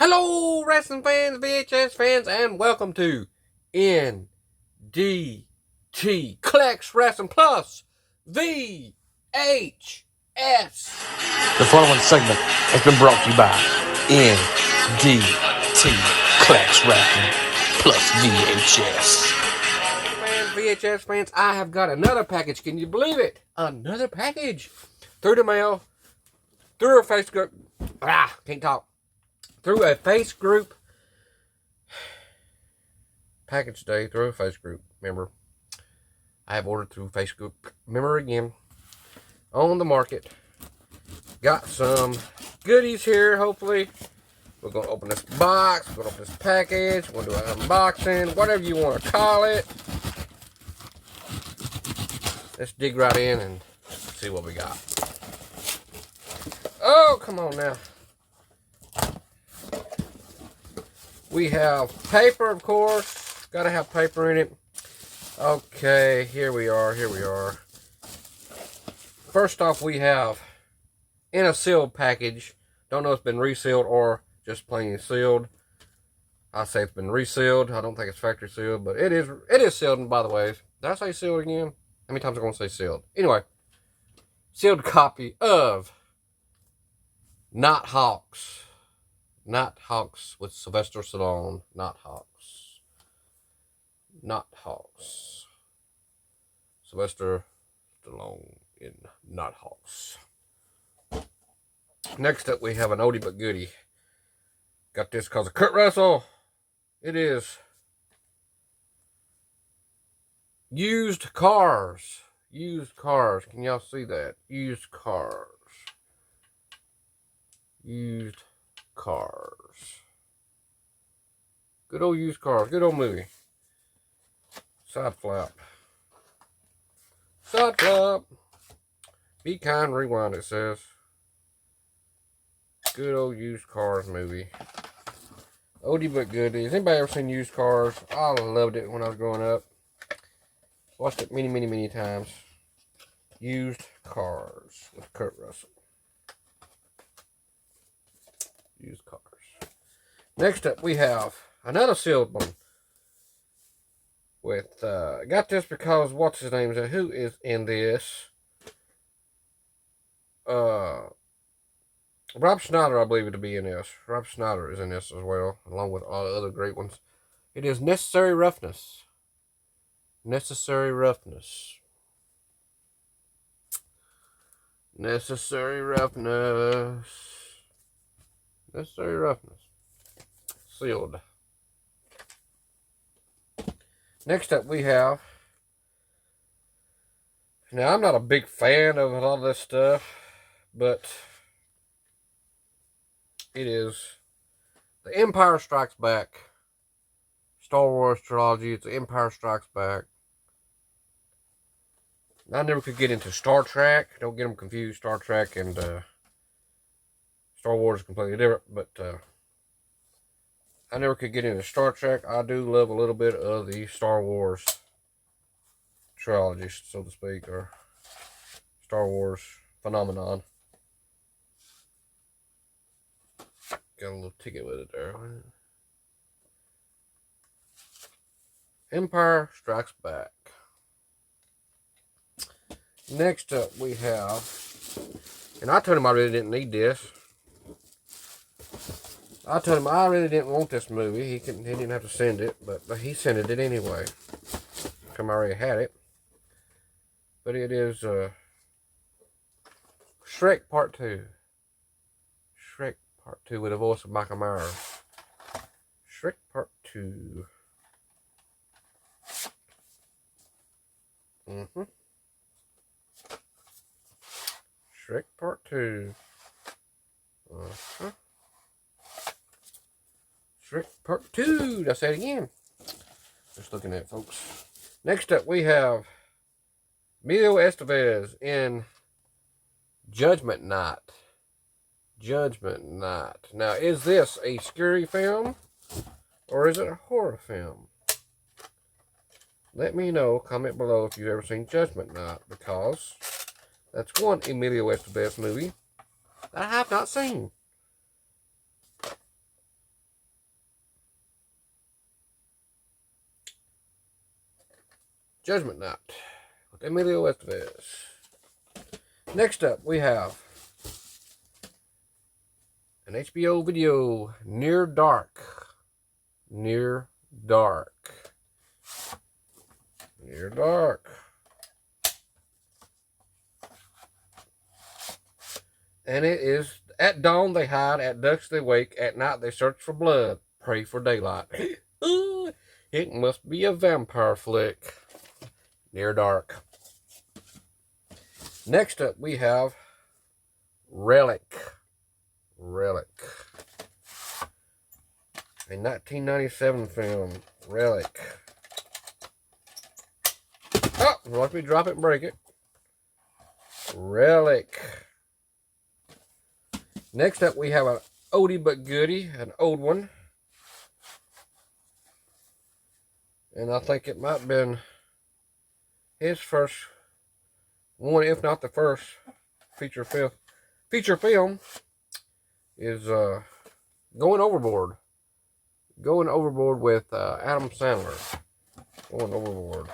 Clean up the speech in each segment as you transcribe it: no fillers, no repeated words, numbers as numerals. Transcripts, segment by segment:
Hello, wrestling fans, VHS fans, and welcome to NDT CoLlEcTs WrAsSLiN Plus VHS. The following segment has been brought to you by NDT CoLlEcTs WrAsSLiN Plus VHS. VHS fans, I have got another package. Can you believe it? Another package through the mail, through a Facebook. Can't talk. Through a face group. Package day through a face group. Remember, I have ordered through Facebook. Remember again, on the market. Got some goodies here, hopefully. We're going to open this box. We're going to open this package. We're going to do an unboxing. Whatever you want to call it. Let's dig right in and see what we got. Oh, come on now. We have paper, of course. Got to have paper in it. Okay, here we are. First off, we have in a sealed package. Don't know if it's been resealed or just plain sealed. I say it's been resealed. I don't think it's factory sealed, but it is sealed, by the way. Did I say sealed again? How many times am I going to say sealed? Anyway, sealed copy of Nighthawks. Nighthawks with Sylvester Stallone. Nighthawks. Sylvester Stallone in Nighthawks. Next up, we have an oldie but goodie. Got this because of Kurt Russell. It is used cars. Used cars. Can y'all see that? Used cars. Used cars. Good old used cars. Good old movie. Side flap. Side flap. Be kind, rewind, it says. Good old used cars movie. Oldie but goodies. Anybody ever seen Used Cars? I loved it when I was growing up. Watched it many times. Used Cars with Kurt Russell. Used Cars. Next up, we have another sealed one. With got this because what's his name? Who is in this? Rob Schneider, I believe it to be in this. Rob Schneider is in this as well, along with all the other great ones. It is Necessary Roughness. Necessary Roughness. Necessary Roughness. Necessary Roughness. Sealed. Next up we have, now I'm not a big fan of a lot of this stuff, but it is The Empire Strikes Back. Star Wars trilogy. It's The Empire Strikes Back. I never could get into Star Trek. Don't get them confused. Star Trek and Star Wars is completely different. But I never could get into Star Trek. I do love a little bit of the Star Wars trilogy, so to speak, or Star Wars phenomenon. Got a little ticket with it there. Empire Strikes Back. Next up we have, and I told him I really didn't need this. I told him I really didn't want this movie. He didn't have to send it, but he sent it anyway. Come, I already had it. But it is Shrek Part 2. Shrek Part 2 with the voice of Michael Myers. Shrek Part 2. Shrek Part 2. Shrek Part 2. Did I say it again? Just looking at it, folks. Next up, we have Emilio Estevez in Judgment Night. Judgment Night. Now, is this a scary film or is it a horror film? Let me know. Comment below if you've ever seen Judgment Night, because that's one Emilio Estevez movie that I have not seen. Judgment Night with Emilio Estevez. Next up, we have an HBO video, Near Dark. Near Dark. Near Dark. And it is, at dawn they hide, at dusk they wake, at night they search for blood, pray for daylight. It must be a vampire flick. Near Dark. Next up we have Relic. Relic. A 1997 film. Relic. Oh, watch me drop it and break it. Relic. Next up we have an oldie but goodie, an old one. And I think it might have been his first one, if not the first feature film. Feature film is Going Overboard. Going Overboard with Adam Sandler. Going Overboard.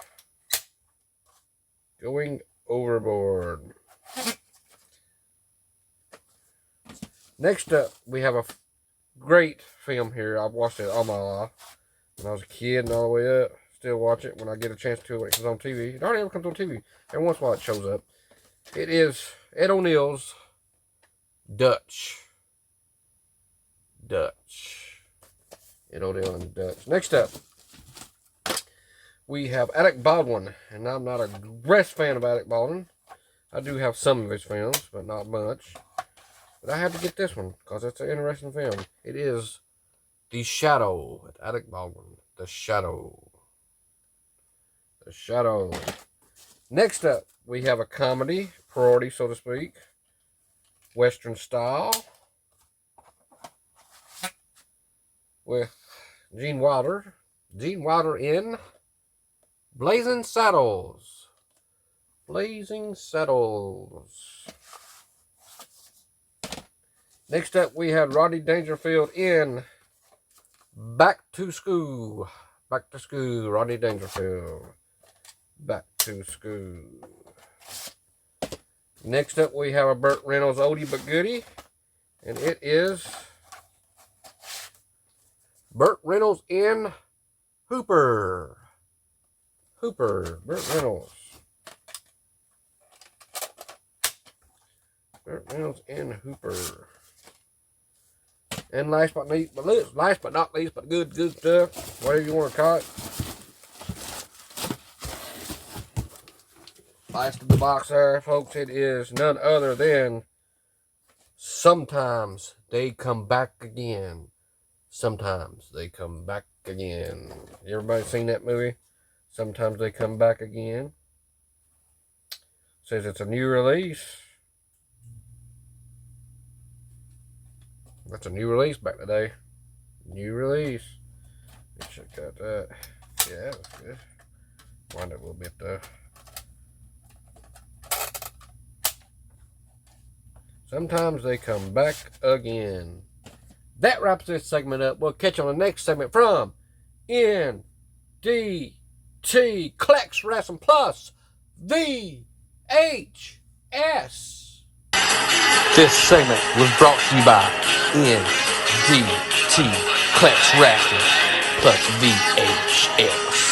Going Overboard. Next up, we have a great film here. I've watched it all my life. When I was a kid and all the way up. Still watch it when I get a chance to when it comes on TV. It hardly ever comes on TV. Every once in a while it shows up. It is Ed O'Neill's Dutch. Dutch. Ed O'Neill and Dutch. Next up, we have Alec Baldwin. And I'm not a breast fan of Alec Baldwin. I do have some of his films, but not much. But I had to get this one because it's an interesting film. It is The Shadow with Alec Baldwin. The Shadow. The Shadow. Next up, we have a comedy, priority, so to speak. Western style. With Gene Wilder. Gene Wilder in Blazing Saddles. Blazing Saddles. Next up, we had Rodney Dangerfield in Back to School. Back to School, Rodney Dangerfield. Back to School. Next up, we have a Burt Reynolds oldie but goodie. And it is Burt Reynolds in Hooper. Hooper, Burt Reynolds. Burt Reynolds in Hooper. And last but not least, but good stuff, whatever you want to call it. Last of the box there, folks, it is none other than Sometimes They Come Back Again. Sometimes They Come Back Again. Everybody seen that movie? Sometimes They Come Back Again. Says it's a new release. That's a new release back today. New release. Let's check out that. Yeah, that's good. Wind it a little bit though. Sometimes They Come Back Again. That wraps this segment up. We'll catch you on the next segment from NDT CoLlEcTs WrAsSLiN Plus VHS. This segment was brought to you by NDT CoLlEcTs WrAsSLiN Plus VHS.